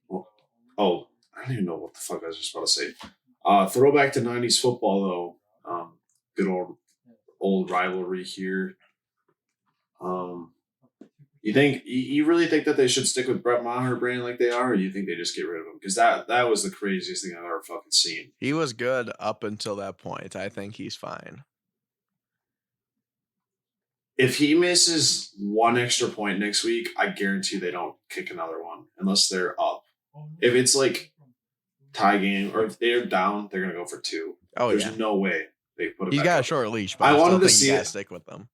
don't even know what the fuck I was just about to say. Throwback to 90s football, though. Good old rivalry here. You really think that they should stick with Brett Maher brand like they are, or you think they just get rid of him? Because that was the craziest thing I've ever fucking seen. He was good up until that point. I think he's fine. If he misses one extra point next week, I guarantee they don't kick another one unless they're up. If it's like tie game or if they're down, they're gonna go for 2. There's no way they put it. He's got a short leash, but I wanted to see stick with them.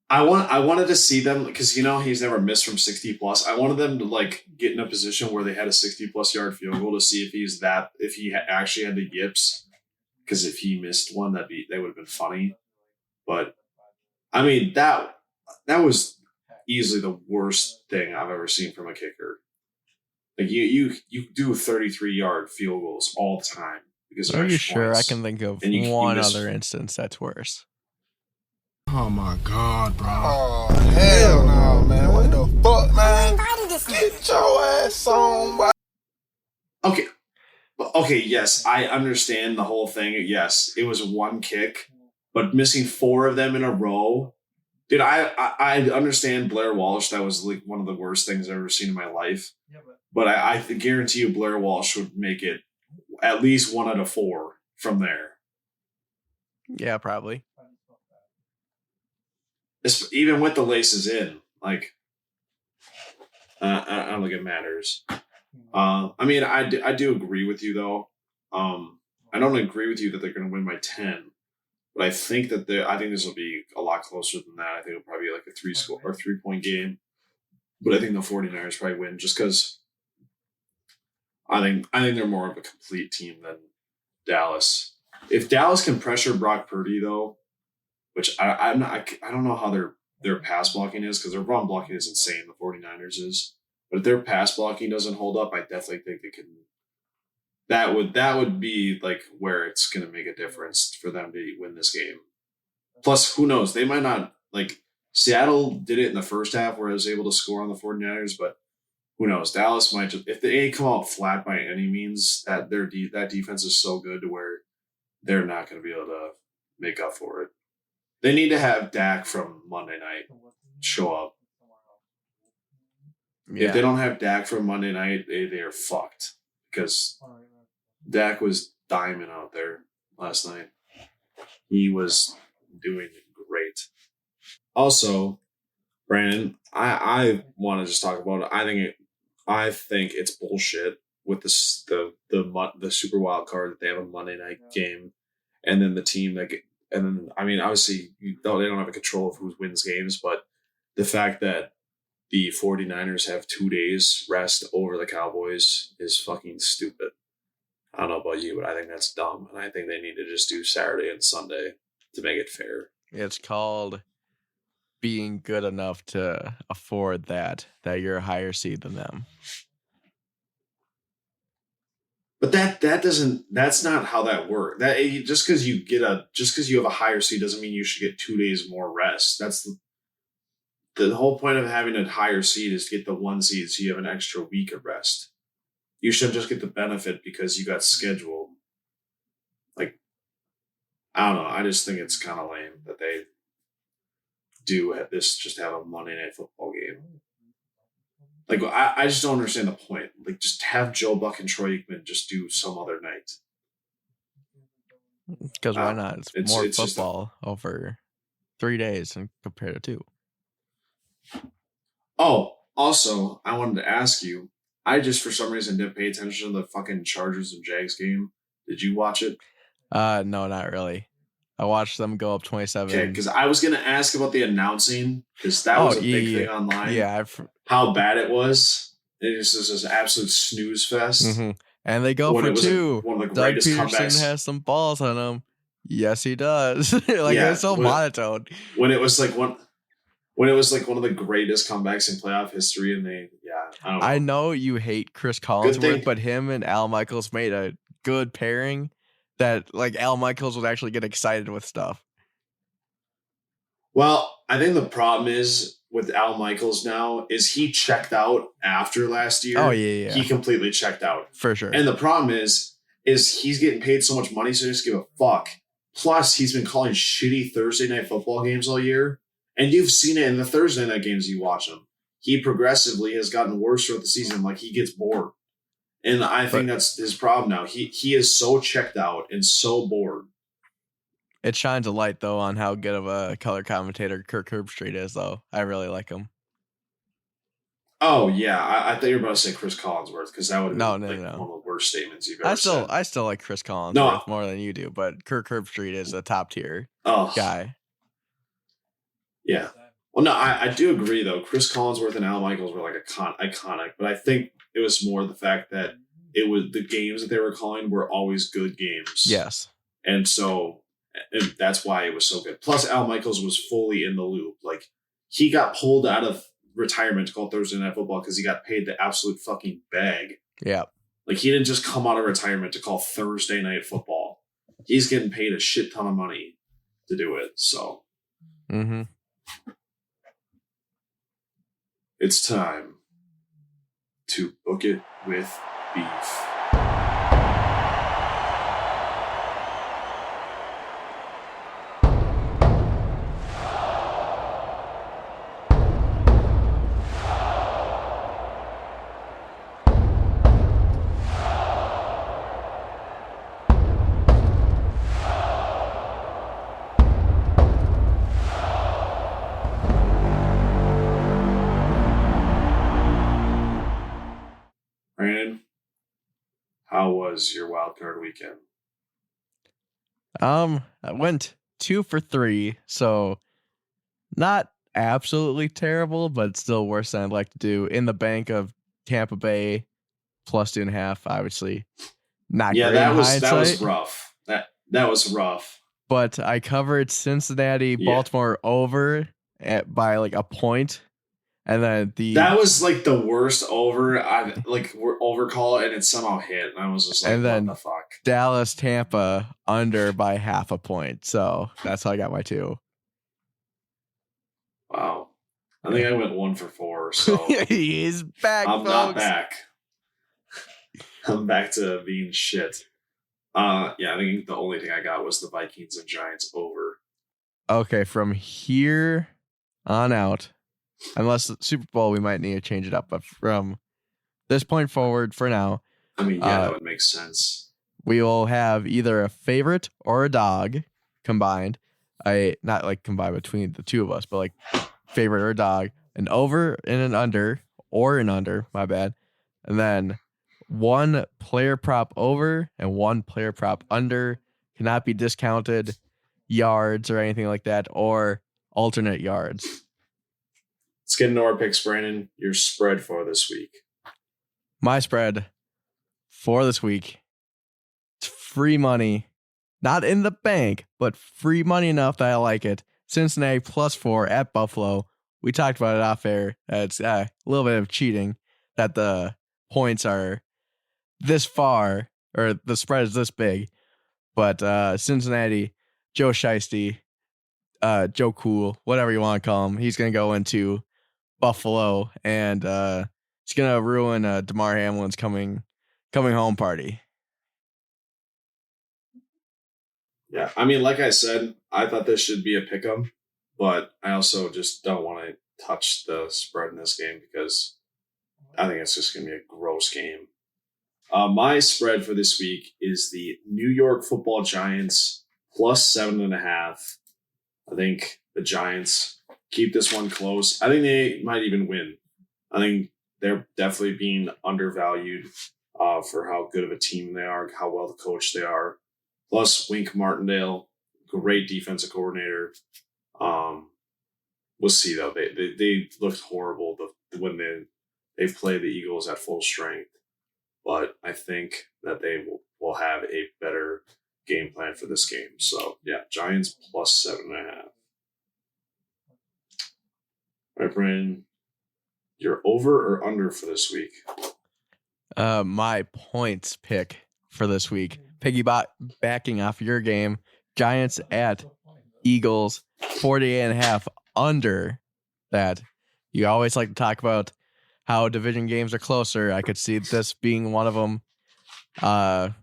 I wanted to see them because he's never missed from 60 plus. I wanted them to like get in a position where they had a 60 plus yard field goal to see if he actually had the yips. Because if he missed one, that would have been funny. But that was easily the worst thing I've ever seen from a kicker. Like you do 33-yard field goals all the time because are you sure? I can think of one other instance that's worse. Oh my God, bro. Oh, hell no, man. What the fuck, man? Get your ass on, bro. Okay, yes, I understand the whole thing. Yes, it was one kick, but missing 4 of them in a row. Dude, I understand Blair Walsh. That was like one of the worst things I've ever seen in my life. But I guarantee you Blair Walsh would make it at least 1 out of 4 from there. Yeah, probably. Even with the laces in, like, I don't think it matters. I do agree with you though. I don't agree with you that they're going to win by 10, but I think this will be a lot closer than that. I think it'll probably be like a 3-point game, but I think the 49ers probably win just because I think they're more of a complete team than Dallas. If Dallas can pressure Brock Purdy though, which I don't know how their pass blocking is because their run blocking is insane. The 49ers is, but if their pass blocking doesn't hold up, I definitely think they can. That would be like where it's going to make a difference for them to win this game. Plus, who knows? They might not like Seattle did it in the first half where I was able to score on the 49ers, but who knows? Dallas might just if they ain't come out flat by any means. That that defense is so good to where they're not going to be able to make up for it. They need to have Dak from Monday night show up. If they don't have Dak for Monday night, they are fucked because Dak was diamond out there last night. He was doing great. Also, Brandon, I want to just talk about it. I think it's bullshit with the Super Wild Card that they have a Monday night game, and then the team obviously they don't have a control of who wins games, but the fact that the 49ers have 2 days rest over the Cowboys is fucking stupid. I don't know about you, but I think that's dumb, and I think they need to just do Saturday and Sunday to make it fair. It's called being good enough to afford that you're a higher seed than them. But that's not how that works. That just because you have a higher seed doesn't mean you should get 2 days more rest. That's the whole point of having a higher seed is to get the 1 seed so you have an extra week of rest. You should just get the benefit because you got scheduled. Like, I don't know. I just think it's kind of lame that they do just have a Monday Night Football game. Like, I just don't understand the point. Like, just have Joe Buck and Troy Aikman just do some other night. Because why not? It's more football over 3 days compared to 2. Oh, also, I wanted to ask you, I just, for some reason, didn't pay attention to the fucking Chargers and Jags game. Did you watch it? No, not really. I watched them go up 27. Okay, because I was going to ask about the announcing, because that was a big thing online. Yeah. How bad it was. It was just an absolute snooze fest. Mm-hmm. And they go for 2. One of the Doug greatest Peterson comebacks. has some balls on him. Yes, he does. It's so monotone. When it was like one of the greatest comebacks in playoff history, and I don't know. I know you hate Chris Collinsworth, but him and Al Michaels made a good pairing that Al Michaels would actually get excited with stuff. Well, I think the problem is with Al Michaels now is he checked out after last year. Oh, yeah. He completely checked out. For sure. And the problem is he's getting paid so much money, so he doesn't give a fuck. Plus, he's been calling shitty Thursday night football games all year. And you've seen it in the Thursday night games you watch him. He progressively has gotten worse throughout the season. Like, he gets bored. And I think that's his problem now. He is so checked out and so bored. It shines a light, though, on how good of a color commentator Kirk Herbstreit is, though. I really like him. Oh, yeah. I thought you were about to say Chris Collinsworth, because that would have been one of the worst statements you've ever said. I still like Chris Collinsworth more than you do, but Kirk Herbstreit is a top-tier guy. Yeah. Well, no, I do agree, though. Chris Collinsworth and Al Michaels were iconic, but I think it was more the fact that it was the games that they were calling were always good games. Yes. And so that's why it was so good. Plus, Al Michaels was fully in the loop. Like, he got pulled out of retirement to call Thursday Night Football because he got paid the absolute fucking bag. Yeah. Like, he didn't just come out of retirement to call Thursday Night Football. He's getting paid a shit ton of money to do it. So. Mm-hmm. It's time to book it with beef. Brandon, how was your wild card weekend? I went 2 for 3, so not absolutely terrible, but still worse than I'd like to do. In the bank of Tampa Bay plus 2.5, obviously. Not great. That was rough. That was rough. But I covered Cincinnati, Baltimore over by a point. And then that was the worst over overcall, and it somehow hit. And I was just like, and then what the fuck? Dallas, Tampa under by 0.5 point. So that's how I got my 2. Wow. I think I went 1 for 4. So he's back. I'm folks. Not back. I'm back to being shit. I think the only thing I got was the Vikings and Giants over. Okay, from here on out, Unless the Super Bowl, we might need to change it up. But from this point forward, for now, I mean, yeah, that would make sense. We will have either a favorite or a dog combined. Not like combined between the two of us, but like favorite or a dog, an over and an under, my bad. And then one player prop over and one player prop under, cannot be discounted yards or anything like that, or alternate yards. Let's get into our picks, Brandon. Your spread for this week. My spread for this week, it's free money. Not in the bank, but free money enough that I like it. Cincinnati +4 at Buffalo. We talked about it off air. It's a little bit of cheating that the points are this far, or the spread is this big. But Cincinnati, Joe Shiesty, Joe Cool, whatever you want to call him, he's going to go into Buffalo, and it's going to ruin DeMar Hamlin's coming home party. Yeah, I mean, like I said, I thought this should be a pick'em, but I also just don't want to touch the spread in this game because I think it's just going to be a gross game. My spread for this week is the New York Football Giants +7.5. I think the Giants keep this one close. I think they might even win. I think they're definitely being undervalued for how good of a team they are, how well coached they are. Plus, Wink Martindale, great defensive coordinator. We'll see, though. They looked horrible when they've played the Eagles at full strength. But I think that they will have a better game plan for this game. So, yeah, Giants +7.5. All right, Brandon, you're over or under for this week? My points pick for this week, piggybacking off your game, Giants at Eagles, 48.5 under that. You always like to talk about how division games are closer. I could see this being one of them. I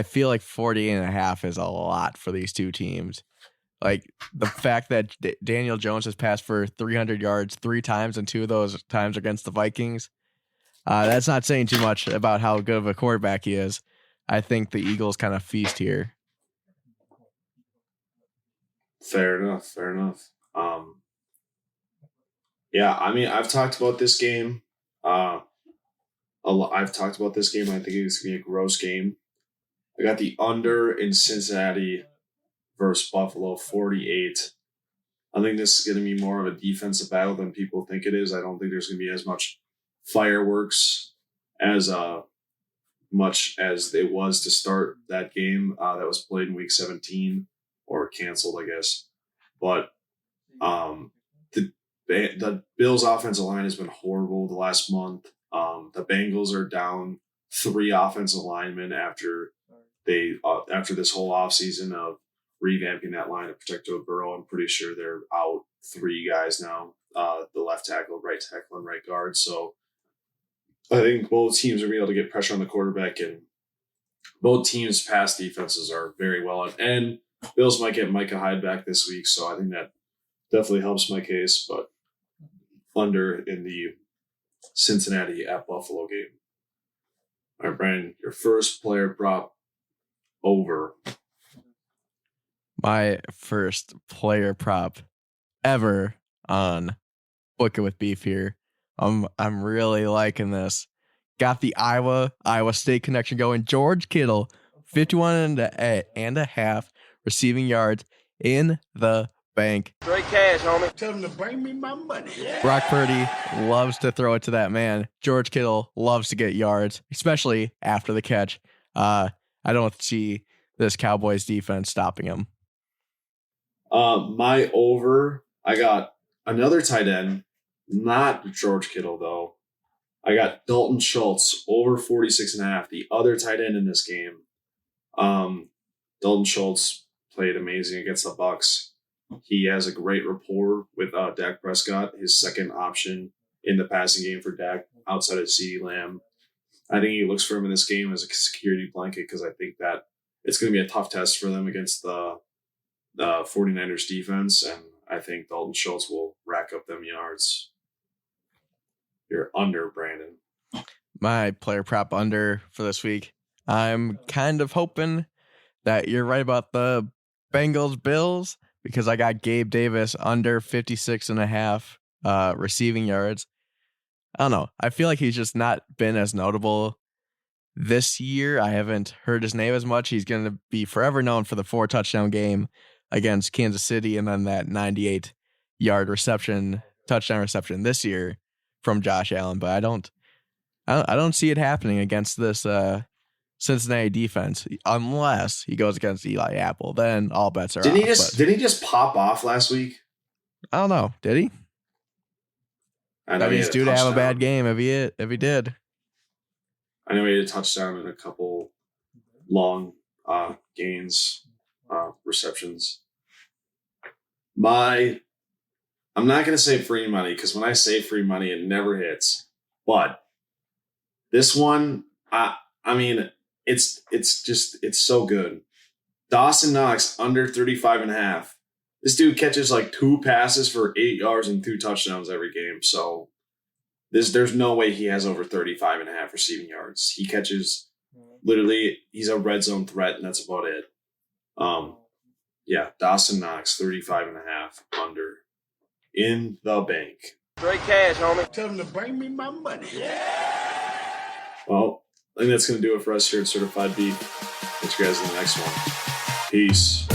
feel like 48.5 is a lot for these two teams. Like the fact that Daniel Jones has passed for 300 yards 3 times, and 2 of those times against the Vikings. That's not saying too much about how good of a quarterback he is. I think the Eagles kind of feast here. Fair enough. Yeah, I mean, I've talked about this game. I think it's going to be a gross game. I got the under in Cincinnati versus Buffalo, 48. I think this is going to be more of a defensive battle than people think it is. I don't think there's going to be as much fireworks as much as it was to start that game that was played in week 17 or canceled, I guess. But the Bills' offensive line has been horrible the last month. The Bengals are down 3 offensive linemen after this whole offseason of revamping that line to protect Joe Burrow. I'm pretty sure they're out 3 guys now, the left tackle, right tackle, and right guard. So I think both teams are going to be able to get pressure on the quarterback, and both teams' pass defenses are very well. And Bills might get Micah Hyde back this week, so I think that definitely helps my case, but under in the Cincinnati at Buffalo game. All right, Brian, your first player prop over. My first player prop ever on Book It with Beef here. I'm really liking this. Got the Iowa State connection going. George Kittle, 51.5 receiving yards in the bank. Straight cash, homie. Tell them to bring me my money. Brock Purdy loves to throw it to that man. George Kittle loves to get yards, especially after the catch. I don't see this Cowboys defense stopping him. My over, I got another tight end, not George Kittle though. I got Dalton Schultz over 46.5, the other tight end in this game. Dalton Schultz played amazing against the Bucs. He has a great rapport with Dak Prescott, his second option in the passing game for Dak outside of CeeDee Lamb. I think he looks for him in this game as a security blanket because I think that it's going to be a tough test for them against the 49ers defense. And I think Dalton Schultz will rack up them yards. You're under, Brandon. My player prop under for this week. I'm kind of hoping that you're right about the Bengals Bills because I got Gabe Davis under 56.5 receiving yards. I don't know. I feel like he's just not been as notable this year. I haven't heard his name as much. He's going to be forever known for the 4-touchdown game against Kansas City and then that 98-yard touchdown reception this year from Josh Allen. But I don't see it happening against this Cincinnati defense unless he goes against Eli Apple. Then all bets are off. Did he just pop off last week? I don't know. Did he? I know he's due to have a bad game if he did. I know he had a touchdown and a couple long gains, receptions. I'm not going to say free money because when I say free money, it never hits. But this one, I mean, it's so good. Dawson Knox under 35.5. This dude catches like 2 passes for 8 yards and 2 touchdowns every game. So there's no way he has over 35.5 receiving yards. He catches literally, he's a red zone threat, and that's about it. Yeah, Dawson Knox, 35.5 under in the bank. Straight cash, homie. Tell them to bring me my money. Well, I think that's going to do it for us here at Certified Beef. Catch you guys in the next one. Peace.